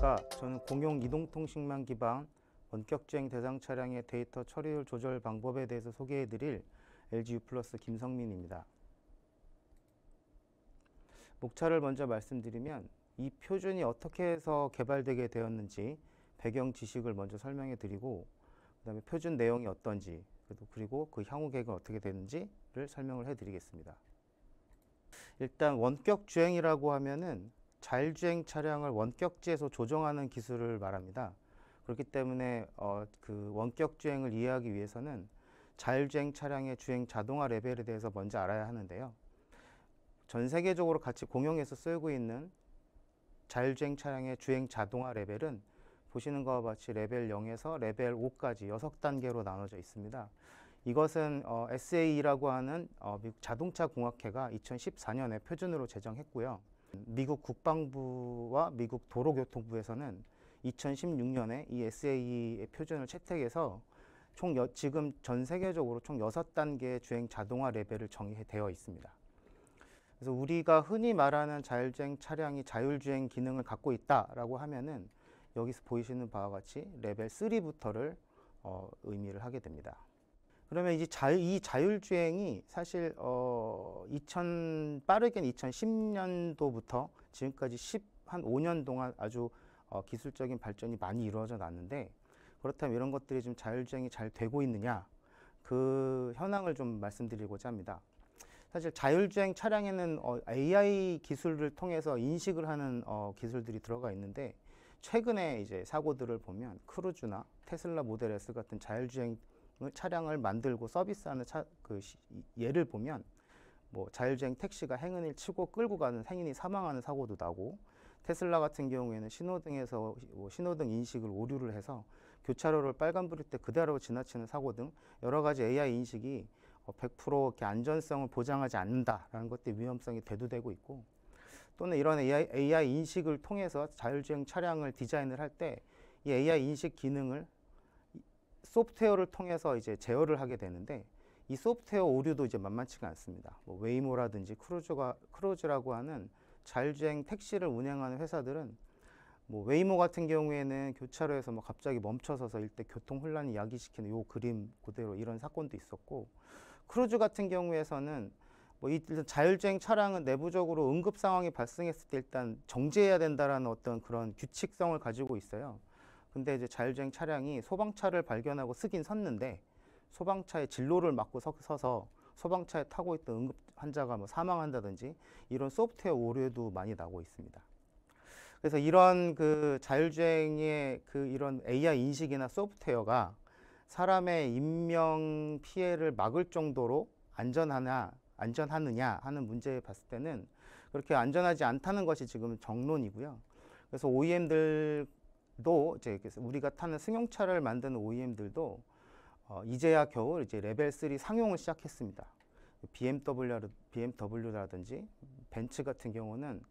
안녕하십니까. 저는 공용 이동통신망 기반 원격주행 대상 차량의 데이터 처리율 조절 방법에 대해서 소개해드릴 LG U+ 김성민입니다. 목차를 먼저 말씀드리면 이 표준이 어떻게 해서 개발되게 되었는지 배경 지식을 먼저 설명해 드리고, 그 다음에 표준 내용이 어떤지, 그리고 그 향후 계획은 어떻게 되는지를 설명을 해 드리겠습니다. 일단 원격 주행이라고 하면은 자율주행 차량을 원격지에서 조정하는 기술을 말합니다. 그렇기 때문에 그 원격 주행을 이해하기 위해서는 자율주행 차량의 주행 자동화 레벨에 대해서 먼저 알아야 하는데요. 전 세계적으로 같이 공용해서 쓰고 있는 자율주행 차량의 주행 자동화 레벨은 보시는 것과 같이 레벨 0에서 레벨 5까지 6단계로 나눠져 있습니다. 이것은 SAE라고 하는 미국 자동차 공학회가 2014년에 표준으로 제정했고요. 미국 국방부와 미국 도로교통부에서는 2016년에 이 SAE의 표준을 채택해서 지금 전 세계적으로 총 6단계의 주행 자동화 레벨을 정의되어 있습니다. 그래서 우리가 흔히 말하는 자율주행 차량이 자율주행 기능을 갖고 있다라고 하면은 여기서 보이시는 바와 같이 레벨 3부터를 의미를 하게 됩니다. 그러면 이 자율주행이 사실 빠르게는 2010년도부터 지금까지 한 5년 동안 아주 기술적인 발전이 많이 이루어져 났는데, 그렇다면 이런 것들이 좀 자율주행이 잘 되고 있느냐, 그 현황을 좀 말씀드리고자 합니다. 사실 자율주행 차량에는 AI 기술을 통해서 인식을 하는 기술들이 들어가 있는데, 최근에 이제 사고들을 보면 크루즈나 테슬라 모델 S 같은 자율주행 차량을 만들고 서비스하는 예를 보면, 뭐 자율주행 택시가 행인을 치고 끌고 가는 행인이 사망하는 사고도 나고, 테슬라 같은 경우에는 신호등에서 신호등 인식을 오류를 해서 교차로를 빨간불일 때 그대로 지나치는 사고 등 여러 가지 AI 인식이 100% 이렇게 안전성을 보장하지 않는다라는 것들이 위험성이 대두되고 있고, 또는 이런 AI 인식을 통해서 자율주행 차량을 디자인을 할 때 이 AI 인식 기능을 소프트웨어를 통해서 이제 제어를 하게 되는데, 이 소프트웨어 오류도 이제 만만치가 않습니다. 뭐 웨이모라든지 크루즈라고 하는 자율주행 택시를 운행하는 회사들은, 뭐 웨이모 같은 경우에는 교차로에서 뭐 갑자기 멈춰서서 일대 교통 혼란이 야기시키는 요 그림 그대로 이런 사건도 있었고, 크루즈 같은 경우에서는 뭐 일단 자율주행 차량은 내부적으로 응급 상황이 발생했을 때 일단 정지해야 된다라는 어떤 그런 규칙성을 가지고 있어요. 근데 이제 자율주행 차량이 소방차를 발견하고 쓰긴 섰는데, 소방차의 진로를 막고 서서 소방차에 타고 있던 응급 환자가 뭐 사망한다든지 이런 소프트웨어 오류도 많이 나고 있습니다. 그래서 이런 그 자율주행의 이런 AI 인식이나 소프트웨어가 사람의 인명 피해를 막을 정도로 안전하느냐 하는 문제에 봤을 때는 그렇게 안전하지 않다는 것이 지금 정론이고요. 그래서 OEM들도 이제 우리가 타는 승용차를 만드는 OEM들도 이제야 겨우 이제 레벨 3 상용을 시작했습니다. BMW라든지 벤츠 같은 경우는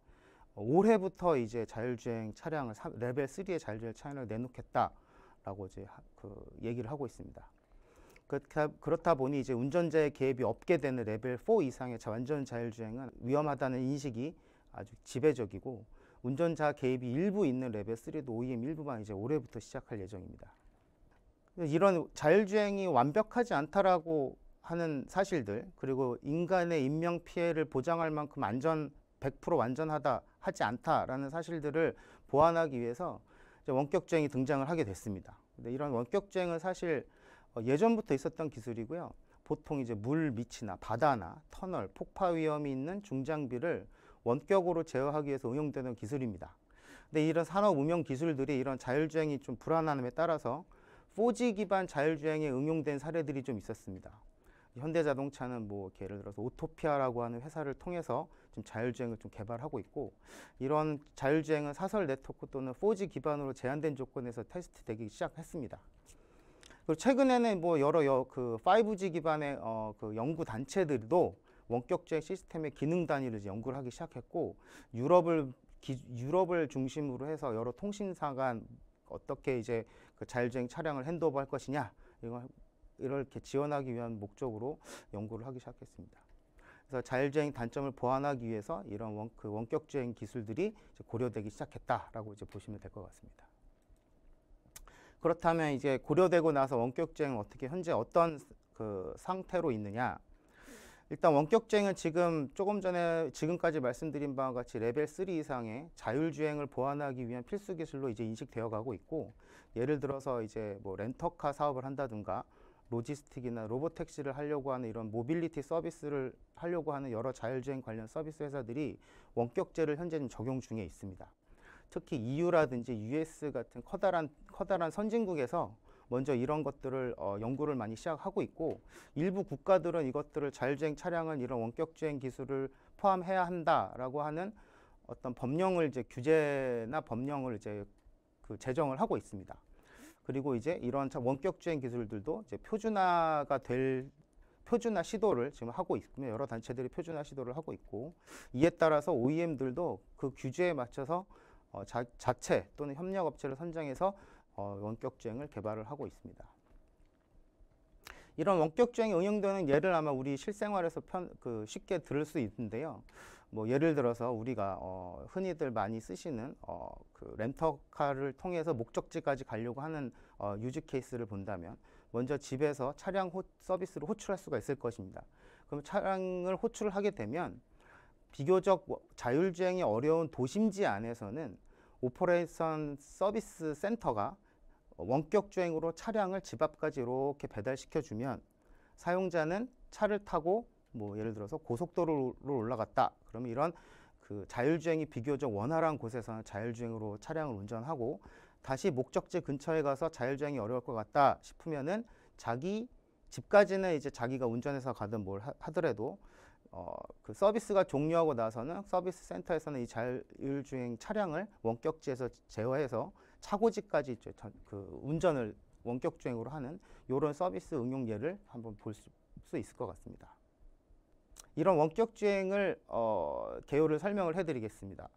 올해부터 이제 자율주행 차량을 레벨 3의 자율주행 차량을 내놓겠다라고 이제 얘기를 하고 있습니다. 그렇다 보니 이제 운전자의 개입이 없게 되는 레벨 4 이상의 완전 자율주행은 위험하다는 인식이 아주 지배적이고, 운전자 개입이 일부 있는 레벨 3도 OEM 일부만 이제 올해부터 시작할 예정입니다. 이런 자율주행이 완벽하지 않다라고 하는 사실들, 그리고 인간의 인명 피해를 보장할 만큼 100% 완전하다 하지 않다라는 사실들을 보완하기 위해서 이제 원격주행이 등장을 하게 됐습니다. 근데 이런 원격주행은 사실 예전부터 있었던 기술이고요. 보통 이제 물 밑이나 바다나 터널, 폭파 위험이 있는 중장비를 원격으로 제어하기 위해서 응용되는 기술입니다. 근데 이런 산업 응용 기술들이 이런 자율주행이 좀 불안함에 따라서 4G 기반 자율주행에 응용된 사례들이 좀 있었습니다. 현대자동차는 뭐 예를 들어서 오토피아라고 하는 회사를 통해서 좀 자율주행을 좀 개발하고 있고, 이런 자율주행은 사설 네트워크 또는 4G 기반으로 제한된 조건에서 테스트되기 시작했습니다. 그리고 최근에는 뭐 여러 5G 기반의 그 연구 단체들도 원격주행 시스템의 기능 단위를 이제 연구를 하기 시작했고, 유럽을 중심으로 해서 여러 통신사가 어떻게 이제 그 자율주행 차량을 핸드오버할 것이냐, 이렇게 지원하기 위한 목적으로 연구를 하기 시작했습니다. 그래서 자율주행 단점을 보완하기 위해서 이런 원격주행 기술들이 이제 고려되기 시작했다라고 이제 보시면 될 것 같습니다. 그렇다면 이제 고려되고 나서 원격주행은 어떻게 현재 어떤 그 상태로 있느냐? 일단 원격주행은 지금 조금 전에 지금까지 말씀드린 바와 같이 레벨 3 이상의 자율주행을 보완하기 위한 필수 기술로 이제 인식되어 가고 있고, 예를 들어서 이제 뭐 렌터카 사업을 한다든가 로지스틱이나 로보택시를 하려고 하는 이런 모빌리티 서비스를 하려고 하는 여러 자율주행 관련 서비스 회사들이 원격제를 현재 적용 중에 있습니다. 특히 EU라든지 US 같은 커다란 선진국에서 먼저 이런 것들을 연구를 많이 시작하고 있고, 일부 국가들은 이것들을 자율주행 차량은 이런 원격주행 기술을 포함해야 한다라고 하는 어떤 법령을 이제 규제나 법령을 이제 그 제정을 하고 있습니다. 그리고 이제 이런 원격주행 기술들도 이제 표준화 시도를 지금 하고 있으며, 여러 단체들이 표준화 시도를 하고 있고, 이에 따라서 OEM들도 그 규제에 맞춰서 자체 또는 협력업체를 선정해서 원격주행을 개발을 하고 있습니다. 이런 원격주행에 응용되는 예를 아마 우리 실생활에서 쉽게 들을 수 있는데요. 뭐 예를 들어서 우리가 흔히들 많이 쓰시는 그 렌터카를 통해서 목적지까지 가려고 하는 유즈 케이스를 본다면, 먼저 집에서 차량 서비스를 호출할 수가 있을 것입니다. 그럼 차량을 호출을 하게 되면 비교적 자율주행이 어려운 도심지 안에서는 오퍼레이션 서비스 센터가 원격주행으로 차량을 집 앞까지 이렇게 배달시켜주면, 사용자는 차를 타고 뭐 예를 들어서 고속도로로 올라갔다. 그러면 이런 그 자율주행이 비교적 원활한 곳에서는 자율주행으로 차량을 운전하고, 다시 목적지 근처에 가서 자율주행이 어려울 것 같다 싶으면은 자기 집까지는 이제 자기가 운전해서 가든 뭘 하더라도 그 서비스가 종료하고 나서는 서비스 센터에서는 이 자율주행 차량을 원격지에서 제어해서 차고지까지 이제 그 운전을 원격주행으로 하는 이런 서비스 응용 예를 한번 볼 수 있을 것 같습니다. 이런 원격주행을 개요를 설명을 해드리겠습니다.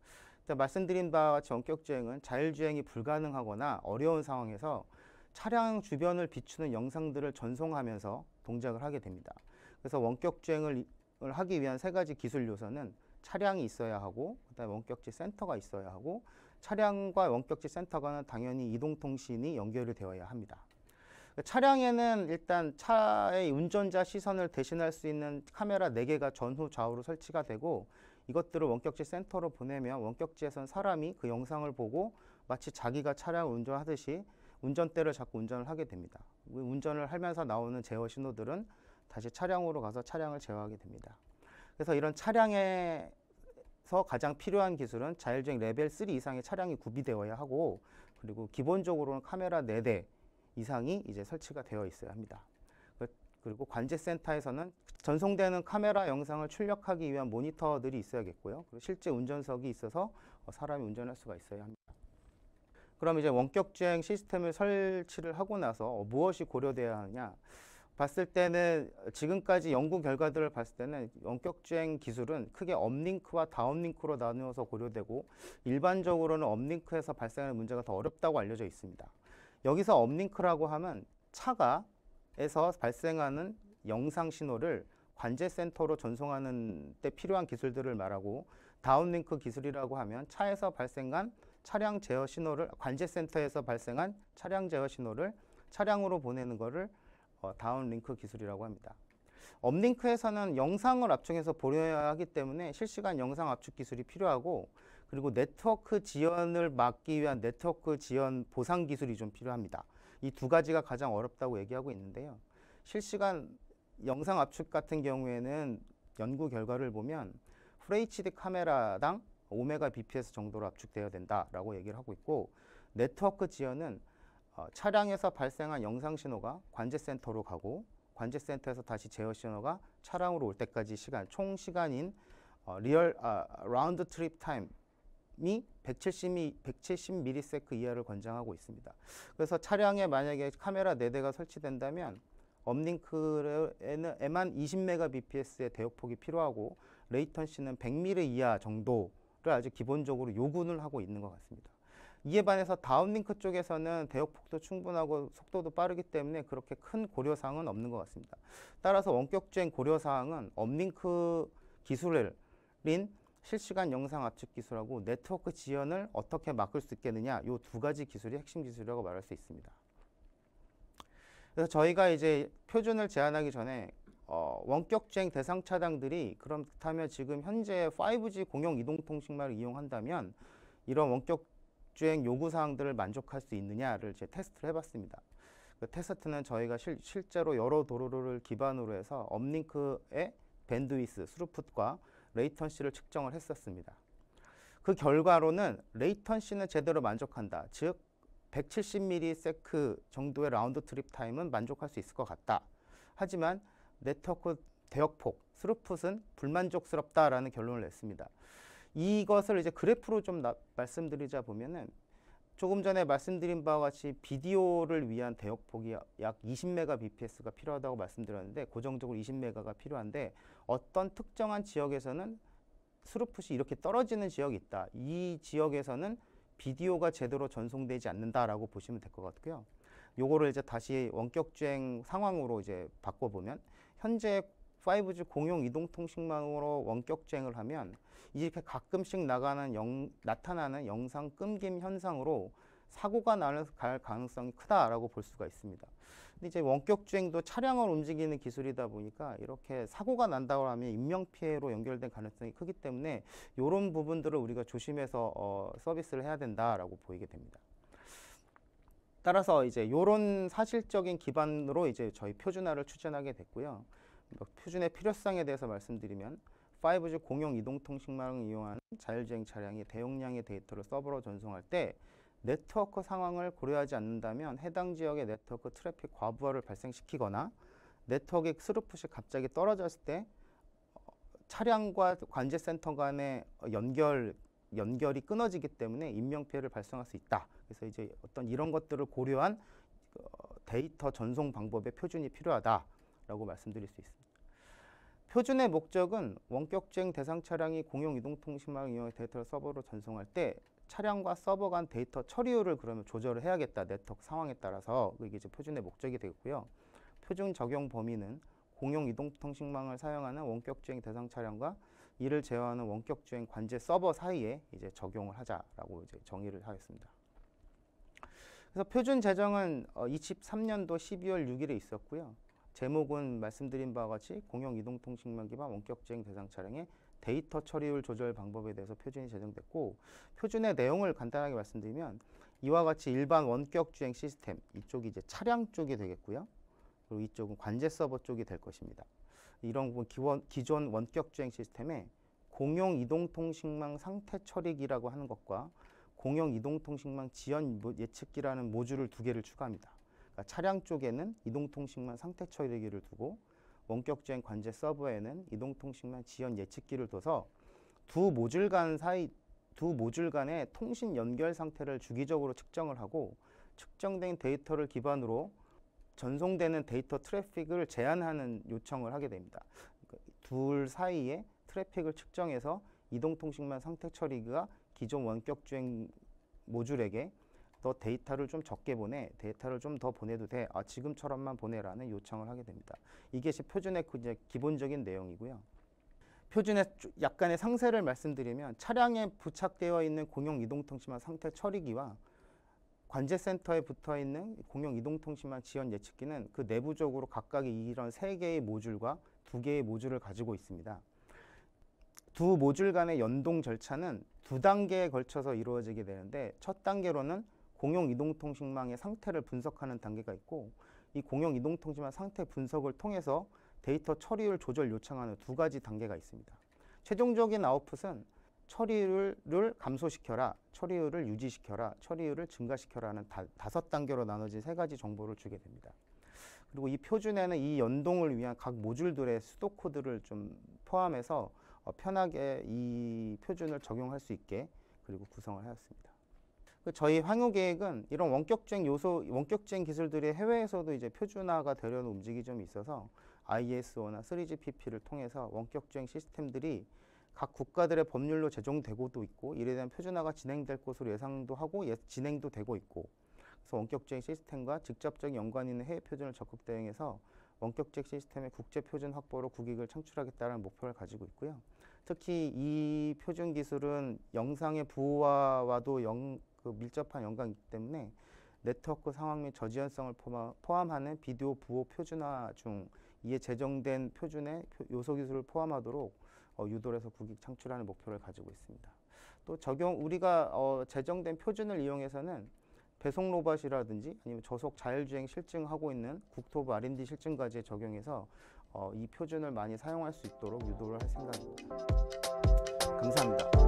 말씀드린 바와 같이 원격주행은 자율주행이 불가능하거나 어려운 상황에서 차량 주변을 비추는 영상들을 전송하면서 동작을 하게 됩니다. 그래서 원격주행을 하기 위한 세 가지 기술 요소는 차량이 있어야 하고, 그다음에 원격지 센터가 있어야 하고, 차량과 원격지 센터가는 당연히 이동통신이 연결이 되어야 합니다. 차량에는 일단 차의 운전자 시선을 대신할 수 있는 카메라 4개가 전후 좌우로 설치가 되고, 이것들을 원격지 센터로 보내면 원격지에선 사람이 그 영상을 보고 마치 자기가 차량을 운전하듯이 운전대를 잡고 운전을 하게 됩니다. 운전을 하면서 나오는 제어 신호들은 다시 차량으로 가서 차량을 제어하게 됩니다. 그래서 이런 차량에서 가장 필요한 기술은 자율주행 레벨 3 이상의 차량이 구비되어야 하고, 그리고 기본적으로는 카메라 4대 이상이 이제 설치가 되어 있어야 합니다. 그리고 관제센터에서는 전송되는 카메라 영상을 출력하기 위한 모니터들이 있어야겠고요. 그리고 실제 운전석이 있어서 사람이 운전할 수가 있어야 합니다. 그럼 이제 원격주행 시스템을 설치를 하고 나서 무엇이 고려되어야 하느냐 봤을 때는, 지금까지 연구 결과들을 봤을 때는 원격주행 기술은 크게 업링크와 다운링크로 나누어서 고려되고, 일반적으로는 업링크에서 발생하는 문제가 더 어렵다고 알려져 있습니다. 여기서 업링크라고 하면 차가에서 발생하는 영상 신호를 관제센터로 전송하는 데 필요한 기술들을 말하고, 다운링크 기술이라고 하면 차에서 발생한 차량 제어 신호를, 관제센터에서 발생한 차량 제어 신호를 차량으로 보내는 것을 다운링크 기술이라고 합니다. 업링크에서는 영상을 압축해서 보내야 하기 때문에 실시간 영상 압축 기술이 필요하고, 그리고 네트워크 지연을 막기 위한 네트워크 지연 보상 기술이 좀 필요합니다. 이 두 가지가 가장 어렵다고 얘기하고 있는데요. 실시간 영상 압축 같은 경우에는 연구 결과를 보면 FHD 카메라당 5Mbps 정도로 압축되어야 된다라고 얘기를 하고 있고, 네트워크 지연은 차량에서 발생한 영상 신호가 관제센터로 가고, 관제센터에서 다시 제어 신호가 차량으로 올 때까지 총 시간인 라운드 트립 타임이 170ms 이하를 권장하고 있습니다. 그래서 차량에 만약에 카메라 4대가 설치된다면 업링크에만 20Mbps의 대역폭이 필요하고, 레이턴시는 100ms 이하 정도를 아주 기본적으로 요구는 하고 있는 것 같습니다. 이에 반해서 다운링크 쪽에서는 대역폭도 충분하고 속도도 빠르기 때문에 그렇게 큰 고려사항은 없는 것 같습니다. 따라서 원격주행 고려사항은 업링크 기술인 실시간 영상 압축 기술하고 네트워크 지연을 어떻게 막을 수 있겠느냐, 이 두 가지 기술이 핵심 기술이라고 말할 수 있습니다. 그래서 저희가 이제 표준을 제안하기 전에 원격 주행 대상 차량들이 그렇다면 지금 현재 5G 공용 이동통신망을 이용한다면 이런 원격 주행 요구 사항들을 만족할 수 있느냐를 이제 테스트를 해봤습니다. 그 테스트는 저희가 실제로 여러 도로를 기반으로 해서 업링크의 밴드위스, 스루풋과 레이턴시를 측정을 했었습니다. 그 결과로는 레이턴시는 제대로 만족한다. 즉 170ms 정도의 라운드 트립 타임은 만족할 수 있을 것 같다. 하지만 네트워크 대역폭, 스루풋은 불만족스럽다라는 결론을 냈습니다. 이것을 이제 그래프로 좀 말씀드리자 보면은 조금 전에 말씀드린 바와 같이 비디오를 위한 대역폭이 약 20Mbps가 필요하다고 말씀드렸는데 고정적으로 20M가 필요한데 어떤 특정한 지역에서는 스루풋이 이렇게 떨어지는 지역이 있다. 이 지역에서는 비디오가 제대로 전송되지 않는다라고 보시면 될 것 같고요. 요거를 이제 다시 원격 주행 상황으로 이제 바꿔보면 현재 5G 공용 이동통신망으로 원격 주행을 하면 이렇게 가끔씩 나타나는 영상 끊김 현상으로 사고가 날 가능성이 크다라고 볼 수가 있습니다. 근데 이제 원격 주행도 차량을 움직이는 기술이다 보니까 이렇게 사고가 난다고 하면 인명 피해로 연결된 가능성이 크기 때문에 이런 부분들을 우리가 조심해서 서비스를 해야 된다라고 보이게 됩니다. 따라서 이제 이런 사실적인 기반으로 이제 저희 표준화를 추진하게 됐고요. 표준의 필요성에 대해서 말씀드리면 5G 공용 이동통신망을 이용하는 자율주행 차량이 대용량의 데이터를 서버로 전송할 때 네트워크 상황을 고려하지 않는다면 해당 지역의 네트워크 트래픽 과부하를 발생시키거나 네트워크의 스루풋이 갑자기 떨어졌을 때 차량과 관제센터 간의 연결이 끊어지기 때문에 인명피해를 발생할 수 있다. 그래서 이제 어떤 이런 것들을 고려한 데이터 전송 방법의 표준이 필요하다라고 말씀드릴 수 있습니다. 표준의 목적은 원격 주행 대상 차량이 공용 이동통신망을 이용해 데이터를 서버로 전송할 때 차량과 서버 간 데이터 처리율을 그러면 조절을 해야겠다. 네트워크 상황에 따라서 이게 이제 표준의 목적이 되겠고요. 표준 적용 범위는 공용 이동통신망을 사용하는 원격 주행 대상 차량과 이를 제어하는 원격 주행 관제 서버 사이에 이제 적용을 하자라고 이제 정의를 하였습니다. 그래서 표준 제정은 23년도 12월 6일에 있었고요. 제목은 말씀드린 바와 같이 공용 이동통신망 기반 원격 주행 대상 차량의 데이터 처리율 조절 방법에 대해서 표준이 제정됐고 표준의 내용을 간단하게 말씀드리면 이와 같이 일반 원격 주행 시스템 이쪽이 이제 차량 쪽이 되겠고요. 그리고 이쪽은 관제 서버 쪽이 될 것입니다. 이런 기존 원격 주행 시스템에 공용 이동통신망 상태 처리기라고 하는 것과 공용 이동통신망 지연 예측기라는 모듈을 두 개를 추가합니다. 그러니까 차량 쪽에는 이동통신망 상태 처리기를 두고 원격 주행 관제 서버에는 이동통신망 지연 예측기를 둬서 두 모듈 간의 통신 연결 상태를 주기적으로 측정을 하고 측정된 데이터를 기반으로 전송되는 데이터 트래픽을 제한하는 요청을 하게 됩니다. 둘 사이에 트래픽을 측정해서 이동통신망 상태 처리기가 기존 원격 주행 모듈에게 너 데이터를 좀 적게 보내, 데이터를 좀 더 보내도 돼, 지금처럼만 보내라는 요청을 하게 됩니다. 이게 표준의 이제 기본적인 내용이고요. 표준의 약간의 상세를 말씀드리면 차량에 부착되어 있는 공용 이동통신망 상태 처리기와 관제센터에 붙어 있는 공용 이동통신망 지연 예측기는 그 내부적으로 각각 이런 3개의 모듈과 2개의 모듈을 가지고 있습니다. 두 모듈 간의 연동 절차는 2단계에 걸쳐서 이루어지게 되는데 첫 단계로는 공용 이동통신망의 상태를 분석하는 단계가 있고 이 공용 이동통신망 상태 분석을 통해서 데이터 처리율 조절 요청하는 2가지 단계가 있습니다. 최종적인 아웃풋은 처리율을 감소시켜라, 처리율을 유지시켜라, 처리율을 증가시켜라는 5단계로 나눠진 3가지 정보를 주게 됩니다. 그리고 이 표준에는 이 연동을 위한 각 모듈들의 수도 코드를 좀 포함해서 편하게 이 표준을 적용할 수 있게 그리고 구성을 하였습니다. 저희 향후 계획은 이런 원격 주행 기술들이 해외에서도 이제 표준화가 되려는 움직임이 좀 있어서 ISO나 3GPP를 통해서 원격 주행 시스템들이 각 국가들의 법률로 제정되고도 있고 이에 대한 표준화가 진행될 것으로 예상도 하고 진행도 되고 있고 그래서 원격 주행 시스템과 직접적인 연관 있는 해외 표준을 적극 대응해서 원격제 시스템의 국제 표준 확보로 국익을 창출하겠다는 목표를 가지고 있고요. 특히 이 표준 기술은 영상의 부호화와도 밀접한 연관이 있기 때문에 네트워크 상황 및 저지연성을 포함하는 비디오 부호 표준화 중 이에 제정된 표준의 요소 기술을 포함하도록 유도를 해서 국익 창출하는 목표를 가지고 있습니다. 또 우리가 제정된 표준을 이용해서는 배송 로봇이라든지 아니면 저속 자율주행 실증하고 있는 국토부 R&D 실증과제에 적용해서 이 표준을 많이 사용할 수 있도록 유도를 할 생각입니다. 감사합니다.